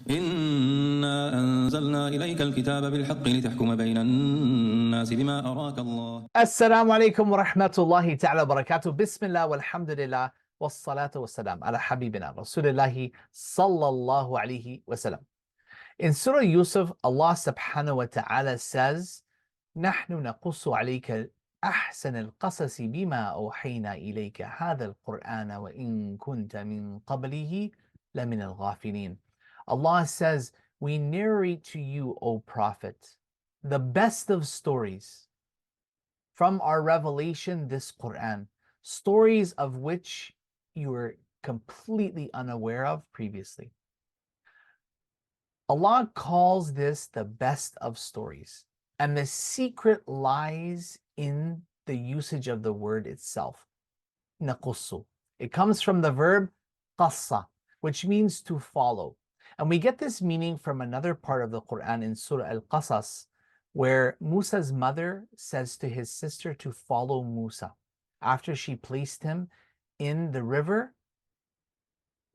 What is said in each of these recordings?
إنا أنزلنا إليك الكتاب بالحق لتحكم بين الناس بما أراك الله. Assalamu alaikum wa rahmatullahi ta'ala wa barakatuh. Bismillah walhamdulillah wassalatu wassalam ala habibina Rasulillahi sallallahu alayhi wa sallam. In Surah Yusuf, Allah subhanahu wa ta'ala says, نحن نقص عليك أحسن القصص بما أوحينا إليك هذا القرآن وإن كنت من قبله لمن الغافلين. Allah says, we narrate to you, O Prophet, the best of stories from our revelation, this Qur'an, stories of which you were completely unaware of previously. Allah calls this the best of stories, and the secret lies in the usage of the word itself, naqussu. It comes from the verb qassa, which means to follow. And we get this meaning from another part of the Qur'an in Surah Al-Qasas, where Musa's mother says to his sister to follow Musa. After she placed him in the river,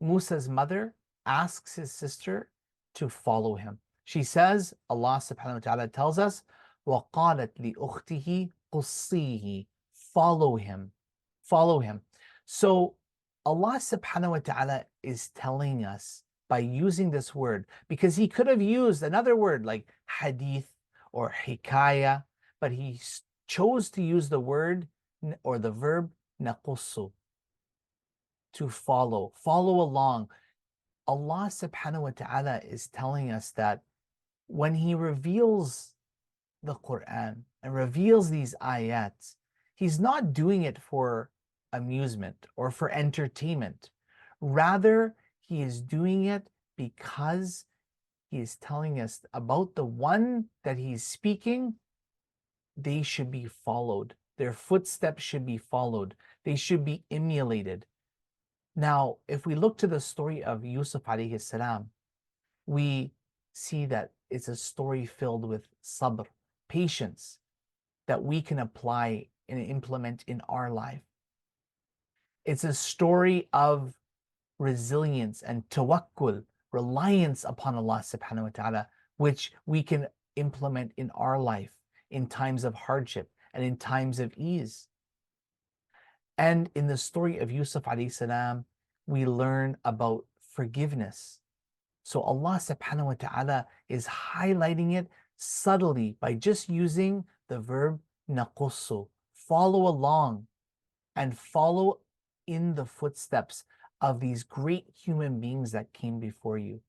Musa's mother asks his sister to follow him. She says, Allah subhanahu wa ta'ala tells us, وَقَالَتْ لِأُخْتِهِ قُصِّيهِ, follow him, follow him. So Allah subhanahu wa ta'ala is telling us by using this word, because he could have used another word like hadith or hikaya, but he chose to use the word or the verb naqussu, to follow along. Allah subhanahu wa ta'ala is telling us that when he reveals the Quran and reveals these ayats, he's not doing it for amusement or for entertainment. Rather, he is doing it because he is telling us about the one that he's speaking. They should be followed. Their footsteps should be followed. They should be emulated. Now, if we look to the story of Yusuf alayhi salam, we see that it's a story filled with sabr, patience, that we can apply and implement in our life. It's a story of resilience and tawakkul, reliance upon Allah subhanahu wa ta'ala, which we can implement in our life in times of hardship and in times of ease. And in the story of Yusuf alayhi salam, we learn about forgiveness. So Allah subhanahu wa ta'ala is highlighting it subtly by just using the verb naqussu, follow along and follow in the footsteps of these great human beings that came before you,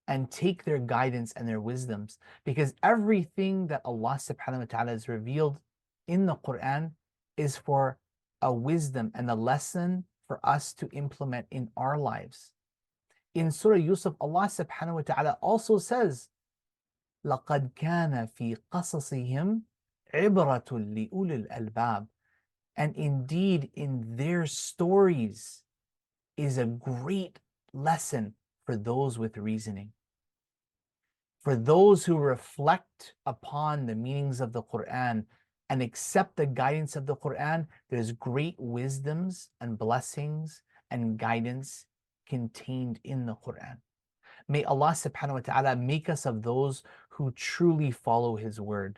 and take their guidance and their wisdoms, because everything that Allah subhanahu wa ta'ala has revealed in the Quran is for a wisdom and a lesson for us to implement in our lives. In Surah Yusuf, Allah subhanahu wa ta'ala also says, لَقَدْ كَانَ فِي قَصَصِهِمْ عِبْرَةٌ لِأُولِي الْأَلْبَابِ. And indeed, in their stories is a great lesson for those with reasoning. For those who reflect upon the meanings of the Quran and accept the guidance of the Quran, there's great wisdoms and blessings and guidance contained in the Quran. May Allah subhanahu wa ta'ala make us of those who truly follow his word,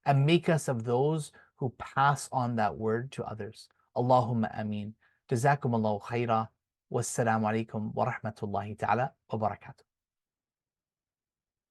and make us of those who pass on that word to others. Allahumma ameen. Jazakum Allahu khaira. Wassalamu alaikum wa rahmatullahi ta'ala wa barakatuh.